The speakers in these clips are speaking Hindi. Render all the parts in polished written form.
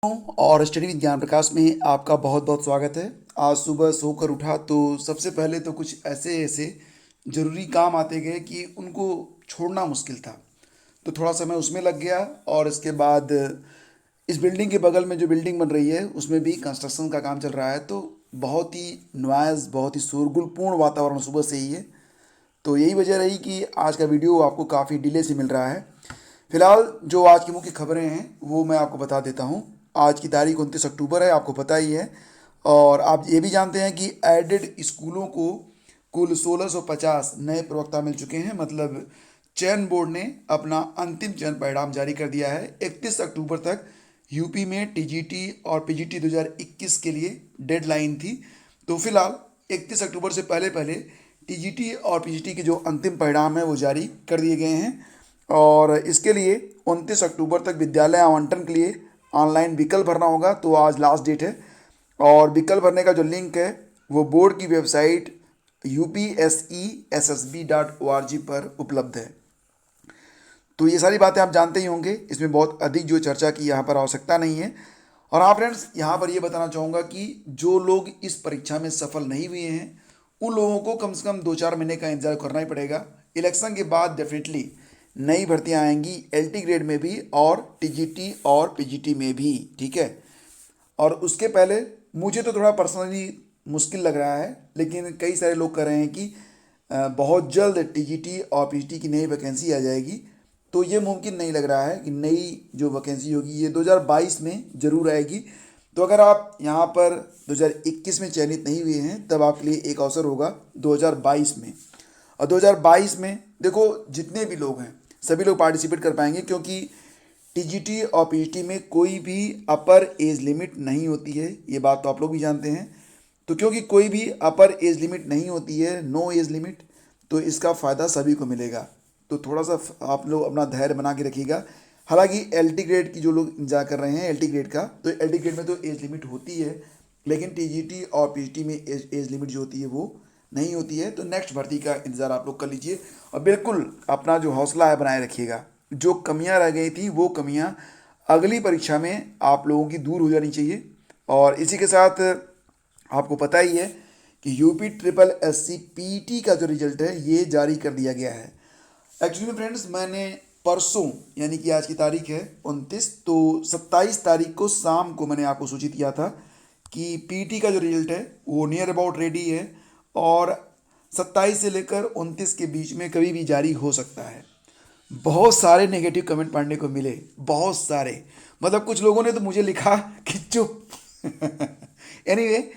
और स्टडी विद ज्ञान प्रकाश में आपका बहुत बहुत स्वागत है। आज सुबह सोकर उठा तो सबसे पहले तो कुछ ऐसे ऐसे ज़रूरी काम आते गए कि उनको छोड़ना मुश्किल था। तो थोड़ा समय उसमें लग गया और इसके बाद इस बिल्डिंग के बगल में जो बिल्डिंग बन रही है उसमें भी कंस्ट्रक्शन का काम चल रहा है। तो बहुत ही नॉइज़, बहुत ही शोरगुलपूर्ण वातावरण सुबह से ही है। तो यही वजह रही कि आज का वीडियो आपको काफ़ी डिले से मिल रहा है। फिलहाल जो आज की मुख्य खबरें हैं वो मैं आपको बता देता हूँ। आज की तारीख 29 अक्टूबर है, आपको पता ही है। और आप ये भी जानते हैं कि एडेड स्कूलों को कुल 1650 नए प्रवक्ता मिल चुके हैं। मतलब चयन बोर्ड ने अपना अंतिम चयन परिणाम जारी कर दिया है। 31 अक्टूबर तक यूपी में टीजीटी और पीजीटी 2021 के लिए डेडलाइन थी। तो फिलहाल 31 अक्टूबर से पहले पहले टीजीटी और पीजीटी के जो अंतिम परिणाम है वो जारी कर दिए गए हैं। और इसके लिए 29 अक्टूबर तक विद्यालय आवंटन के लिए ऑनलाइन विकल्प भरना होगा। तो आज लास्ट डेट है और विकल्प भरने का जो लिंक है वो बोर्ड की वेबसाइट upsessb.org पर उपलब्ध है। तो ये सारी बातें आप जानते ही होंगे, इसमें बहुत अधिक जो चर्चा की यहाँ पर आवश्यकता नहीं है। और हाँ फ्रेंड्स, यहाँ पर ये बताना चाहूँगा कि जो लोग इस परीक्षा में सफल नहीं हुए हैं उन लोगों को कम से कम 2-4 महीने का इंतजार करना ही पड़ेगा। इलेक्शन के बाद डेफिनेटली नई भर्तियाँ आएंगी एलटी ग्रेड में भी और टीजीटी और पीजीटी में भी, ठीक है। और उसके पहले मुझे तो थोड़ा पर्सनली मुश्किल लग रहा है, लेकिन कई सारे लोग कह रहे हैं कि बहुत जल्द टीजीटी और पीजीटी की नई वैकेंसी आ जाएगी। तो ये मुमकिन नहीं लग रहा है कि नई जो वैकेंसी होगी ये 2022 में ज़रूर आएगी। तो अगर आप यहाँ पर 2021 में चयनित नहीं हुए हैं तब आपके लिए एक अवसर होगा 2022 में। और 2022 में देखो, जितने भी लोग हैं सभी लोग पार्टिसिपेट कर पाएंगे, क्योंकि टीजीटी और पीजीटी में कोई भी अपर एज लिमिट नहीं होती है। ये बात तो आप लोग भी जानते हैं। तो क्योंकि कोई भी अपर एज लिमिट नहीं होती है, नो एज लिमिट, तो इसका फ़ायदा सभी को मिलेगा। तो थोड़ा सा आप लोग अपना धैर्य बना के रखिएगा। हालांकि एलटी ग्रेड की जो लोग इंतजार कर रहे हैं एलटी ग्रेड का, तो एलटी ग्रेड में तो एज लिमिट होती है, लेकिन टीजीटी और पीजीटी में एज लिमिट जो होती है वो नहीं होती है। तो नेक्स्ट भर्ती का इंतज़ार आप लोग कर लीजिए और बिल्कुल अपना जो हौसला है बनाए रखिएगा। जो कमियां रह गई थी वो कमियां अगली परीक्षा में आप लोगों की दूर हो जानी चाहिए। और इसी के साथ आपको पता ही है कि यूपी ट्रिपल एससी पीटी का जो रिजल्ट है ये जारी कर दिया गया है। एक्चुअली में फ्रेंड्स, मैंने परसों यानी कि आज की तारीख है 29, तो 27 तारीख को शाम को मैंने आपको सूचित किया था कि पीटी का जो रिजल्ट है वो नियर अबाउट रेडी है और 27 से लेकर 29 के बीच में कभी भी जारी हो सकता है। बहुत सारे नेगेटिव कमेंट पढ़ने को मिले, बहुत सारे। मतलब कुछ लोगों ने तो मुझे लिखा कि चुप। एनीवे,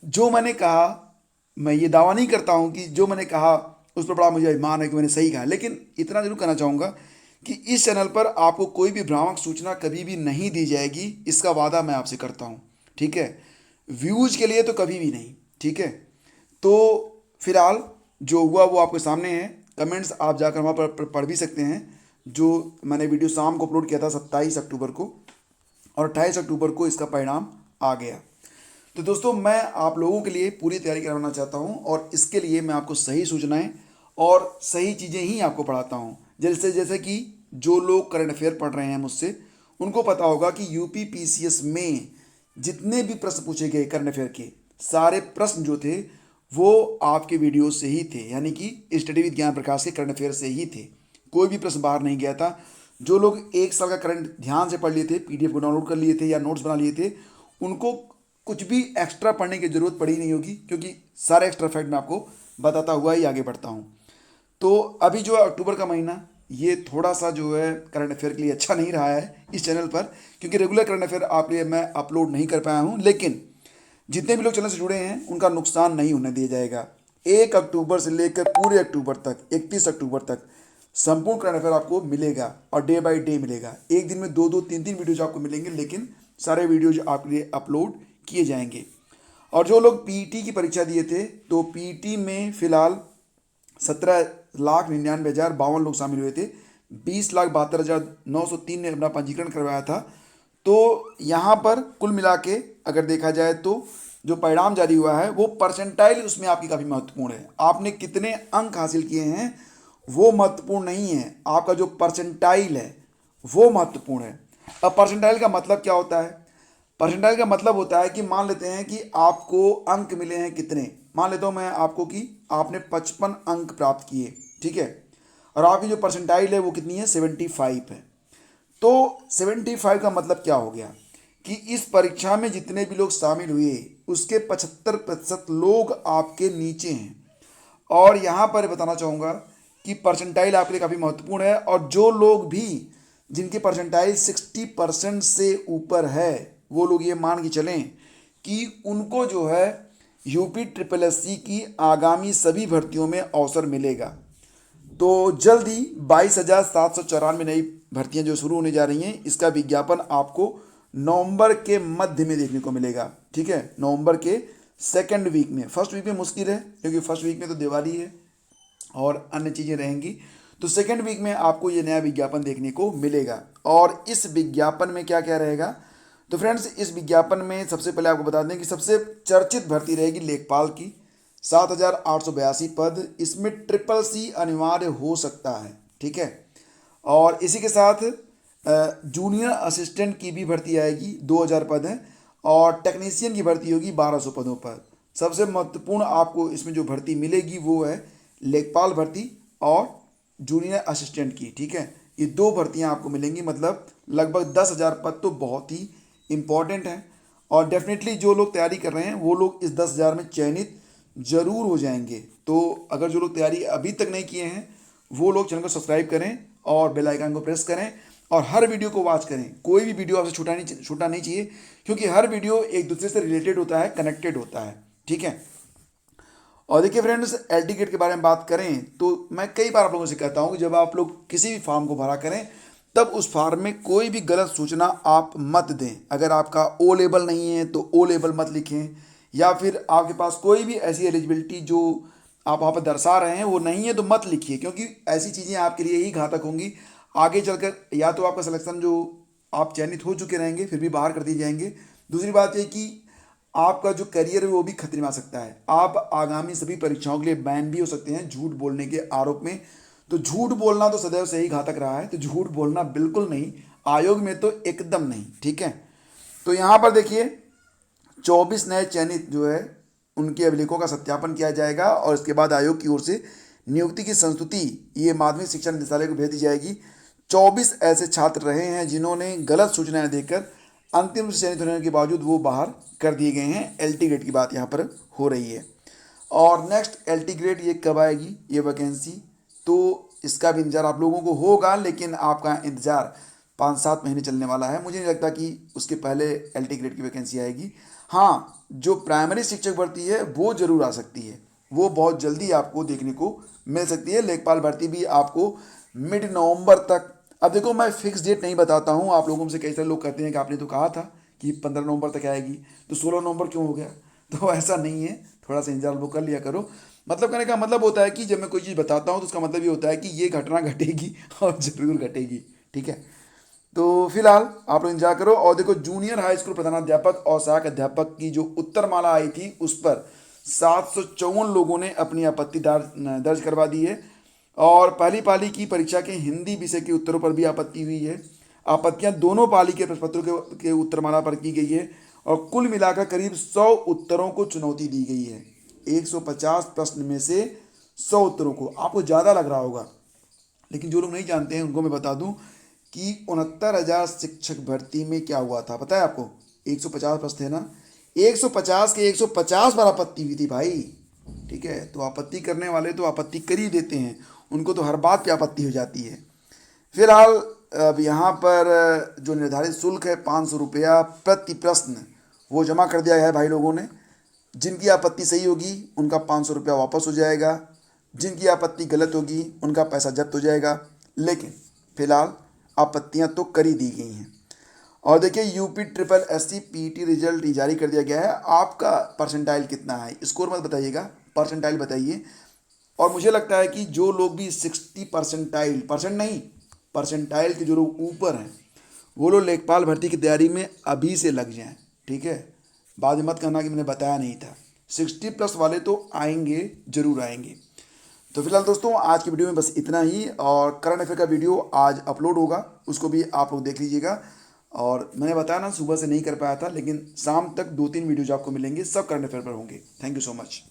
जो मैंने कहा, मैं ये दावा नहीं करता हूँ कि जो मैंने कहा उस पर बड़ा मुझे अभिमान है कि मैंने सही कहा, लेकिन इतना जरूर कहना चाहूँगा कि इस चैनल पर आपको कोई भी भ्रामक सूचना कभी भी नहीं दी जाएगी, इसका वादा मैं आपसे करता हूँ, ठीक है। व्यूज के लिए तो कभी भी नहीं, ठीक है। तो फिलहाल जो हुआ वो आपके सामने है। कमेंट्स आप जाकर वहाँ पर पढ़ भी सकते हैं। जो मैंने वीडियो शाम को अपलोड किया था 27 अक्टूबर को, और 28 अक्टूबर को इसका परिणाम आ गया। तो दोस्तों, मैं आप लोगों के लिए पूरी तैयारी करवाना चाहता हूँ और इसके लिए मैं आपको सही सूचनाएं और सही चीज़ें ही आपको पढ़ाता हूँ। जैसे जैसे कि जो लोग करंट अफेयर पढ़ रहे हैं मुझसे, उनको पता होगा कि यूपी पीसीएस में जितने भी प्रश्न पूछे गए करंट अफेयर के, सारे प्रश्न जो थे वो आपके वीडियो से ही थे, यानी कि स्टडी विद ज्ञान प्रकाश के करंट अफेयर से ही थे। कोई भी प्रश्न बाहर नहीं गया था। जो लोग एक साल का करंट ध्यान से पढ़ लिए थे, पीडीएफ को डाउनलोड कर लिए थे या नोट्स बना लिए थे, उनको कुछ भी एक्स्ट्रा पढ़ने की ज़रूरत पड़ी नहीं होगी, क्योंकि सारे एक्स्ट्रा फैक्ट मैं आपको बताता हुआ ही आगे बढ़ता हूँ। तो अभी जो है अक्टूबर का महीना, ये थोड़ा सा जो है करंट अफेयर के लिए अच्छा नहीं रहा है इस चैनल पर, क्योंकि रेगुलर करंट अफेयर आपके लिए मैं अपलोड नहीं कर पाया हूँ। लेकिन जितने भी लोग चैनल से जुड़े हैं उनका नुकसान नहीं होने दिया जाएगा। 1 अक्टूबर से लेकर पूरे अक्टूबर तक, 31 अक्टूबर तक संपूर्ण करंट अफेयर आपको मिलेगा और डे बाय डे मिलेगा। एक दिन में 2-2, 3-3 वीडियोज आपको मिलेंगे, लेकिन सारे वीडियोज आपके लिए अपलोड किए जाएंगे। और जो लोग पीटी की परीक्षा दिए थे, तो पीटी में फिलहाल 17,99,052 लोग शामिल हुए थे। 20,72,903 ने अपना पंजीकरण करवाया था। तो यहाँ पर कुल मिला के अगर देखा जाए तो जो परिणाम जारी हुआ है वो परसेंटाइल उसमें आपकी काफ़ी महत्वपूर्ण है। आपने कितने अंक हासिल किए हैं वो महत्वपूर्ण नहीं है, आपका जो परसेंटाइल है वो महत्वपूर्ण है। अब परसेंटाइल का मतलब क्या होता है? परसेंटाइल का मतलब होता है कि मान लेते हैं कि आपको अंक मिले हैं कितने, मान लेता हूँ मैं आपको कि आपने 55 अंक प्राप्त किए, ठीक है, और आपकी जो परसेंटाइल है वो कितनी है, 75 है। तो 75 का मतलब क्या हो गया कि इस परीक्षा में जितने भी लोग शामिल हुए उसके 75% लोग आपके नीचे हैं। और यहाँ पर बताना चाहूँगा कि परसेंटाइल आपके लिए काफ़ी महत्वपूर्ण है, और जो लोग भी जिनके परसेंटाइल 60% से ऊपर है वो लोग ये मान के चलें कि उनको जो है यूपी ट्रिपल एस सी की आगामी सभी भर्तियों में अवसर मिलेगा। तो जल्द ही 22,794 नई भर्तियां जो शुरू होने जा रही हैं, इसका विज्ञापन आपको नवंबर के मध्य में देखने को मिलेगा, ठीक है, नवंबर के सेकंड वीक में। फर्स्ट वीक में मुश्किल है क्योंकि फर्स्ट वीक में तो दिवाली है और अन्य चीज़ें रहेंगी, तो सेकंड वीक में आपको ये नया विज्ञापन देखने को मिलेगा। और इस विज्ञापन में क्या क्या रहेगा, तो फ्रेंड्स इस विज्ञापन में सबसे पहले आपको बता दें कि सबसे चर्चित भर्ती रहेगी लेखपाल की, 7,882 पद, इसमें ट्रिपल सी अनिवार्य हो सकता है, ठीक है। और इसी के साथ जूनियर असिस्टेंट की भी भर्ती आएगी, 2,000 पद हैं, और टेक्नीशियन की भर्ती होगी 1,200 पदों पर। सबसे महत्वपूर्ण आपको इसमें जो भर्ती मिलेगी वो है लेखपाल भर्ती और जूनियर असिस्टेंट की, ठीक है। ये दो भर्तियां आपको मिलेंगी, मतलब लगभग 10,000 पद तो बहुत ही इम्पॉर्टेंट हैं। और डेफिनेटली जो लोग तैयारी कर रहे हैं वो लोग इस 10,000 में चयनित जरूर हो जाएंगे। तो अगर जो लोग तैयारी अभी तक नहीं किए हैं वो लोग चैनल को सब्सक्राइब करें और बेल आइकन को प्रेस करें और हर वीडियो को वॉच करें। कोई भी वीडियो आपसे छूटना नहीं चाहिए, क्योंकि हर वीडियो एक दूसरे से रिलेटेड होता है, कनेक्टेड होता है, ठीक है। और देखिए फ्रेंड्स, एल टी गेट के बारे में बात करें तो मैं कई बार आप लोगों से कहता हूं कि जब आप लोग किसी भी फॉर्म को भरा करें तब उस फॉर्म में कोई भी गलत सूचना आप मत दें। अगर आपका ओ लेवल नहीं है तो ओ लेवल मत लिखें, या फिर आपके पास कोई भी ऐसी एलिजिबिलिटी जो आप वहाँ पर दर्शा रहे हैं वो नहीं है तो मत लिखिए, क्योंकि ऐसी चीज़ें आपके लिए ही घातक होंगी आगे चलकर। या तो आपका सिलेक्शन जो आप चयनित हो चुके रहेंगे फिर भी बाहर कर दिए जाएंगे। दूसरी बात यह कि आपका जो करियर है वो भी खतरे में आ सकता है। आप आगामी सभी परीक्षाओं के लिए बैन भी हो सकते हैं झूठ बोलने के आरोप में। तो झूठ बोलना तो सदैव से ही घातक रहा है, तो झूठ बोलना बिल्कुल नहीं, आयोग में तो एकदम नहीं, ठीक है। तो यहाँ पर देखिए 24 नए चयनित जो है उनके अभिलेखों का सत्यापन किया जाएगा और इसके बाद आयोग की ओर से नियुक्ति की संस्तुति ये माध्यमिक शिक्षा निदेशालय को भेज दी जाएगी। 24 ऐसे छात्र रहे हैं जिन्होंने गलत सूचनाएं देकर अंतिम रूप से चयनित होने के बावजूद वो बाहर कर दिए गए हैं। एलटी ग्रेड की बात यहाँ पर हो रही है। और नेक्स्ट एलटी ग्रेड ये कब आएगी ये वैकेंसी, तो इसका भी इंतज़ार आप लोगों को होगा, लेकिन आपका इंतज़ार 5-7 महीने चलने वाला है। मुझे नहीं लगता कि उसके पहले एलटी ग्रेड की वैकेंसी आएगी। हाँ, जो प्राइमरी शिक्षक भर्ती है वो ज़रूर आ सकती है, वो बहुत जल्दी आपको देखने को मिल सकती है। लेखपाल भर्ती भी आपको मिड नवंबर तक, अब देखो मैं फिक्स डेट नहीं बताता हूँ। आप लोगों में से कई सारे लोग कहते हैं कि आपने तो कहा था कि 15 नवंबर तक आएगी, तो 16 नवंबर क्यों हो गया? तो ऐसा नहीं है, थोड़ा सा इंतजार वो कर लिया करो। मतलब कहने का मतलब होता है कि जब मैं कोई चीज़ बताता हूँ तो उसका मतलब ये होता है कि ये घटना घटेगी और ज़रूर घटेगी, ठीक है। तो फिलहाल आप लोग इंतजार करो। और देखो जूनियर हाई स्कूल प्रधानाध्यापक और सहायक अध्यापक की जो उत्तरमाला आई थी उस पर 754 लोगों ने अपनी आपत्ति दर्ज करवा दी है। और पहली पाली की परीक्षा के हिंदी विषय के उत्तरों पर भी आपत्ति हुई है। आपत्तियां दोनों पाली के प्रश्न पत्रों के उत्तरमाला पर की गई है और कुल मिलाकर करीब 100 उत्तरों को चुनौती दी गई है। 150 प्रश्न में से 100 उत्तरों को, आपको ज़्यादा लग रहा होगा, लेकिन जो लोग नहीं जानते हैं उनको मैं बता दूं कि 69,000 शिक्षक भर्ती में क्या हुआ था पता है आपको? 150 प्रश्न थे ना, 150 के 150 बार आपत्ति हुई थी भाई, ठीक है। तो आपत्ति करने वाले तो आपत्ति कर ही देते हैं, उनको तो हर बात पे आपत्ति हो जाती है। फिलहाल अब यहाँ पर जो निर्धारित शुल्क है 500 रुपया प्रति प्रश्न, वो जमा कर दिया है भाई लोगों ने। जिनकी आपत्ति सही होगी उनका 500 रुपया वापस हो जाएगा, जिनकी आपत्ति गलत होगी उनका पैसा जब्त हो जाएगा। लेकिन फिलहाल आपत्तियां तो कर ही दी गई हैं। और देखिए UP triple SC PT result जारी कर दिया गया है। आपका परसेंटाइल कितना है, स्कोर मत बताइएगा, परसेंटाइल बताइए। और मुझे लगता है कि जो लोग भी 60 परसेंटाइल, परसेंट नहीं, परसेंटाइल के जो लोग ऊपर हैं वो लोग लेखपाल भर्ती की तैयारी में अभी से लग जाएं, ठीक है। बाद में मत कहना कि मैंने बताया नहीं था। 60+ वाले तो आएंगे, जरूर आएंगे। तो फिलहाल दोस्तों आज की वीडियो में बस इतना ही, और करंट अफेयर का वीडियो आज अपलोड होगा, उसको भी आप लोग देख लीजिएगा। और मैंने बताया ना सुबह से नहीं कर पाया था, लेकिन शाम तक 2-3 वीडियोज आपको मिलेंगे, सब करंट अफेयर पर होंगे। Thank you so much.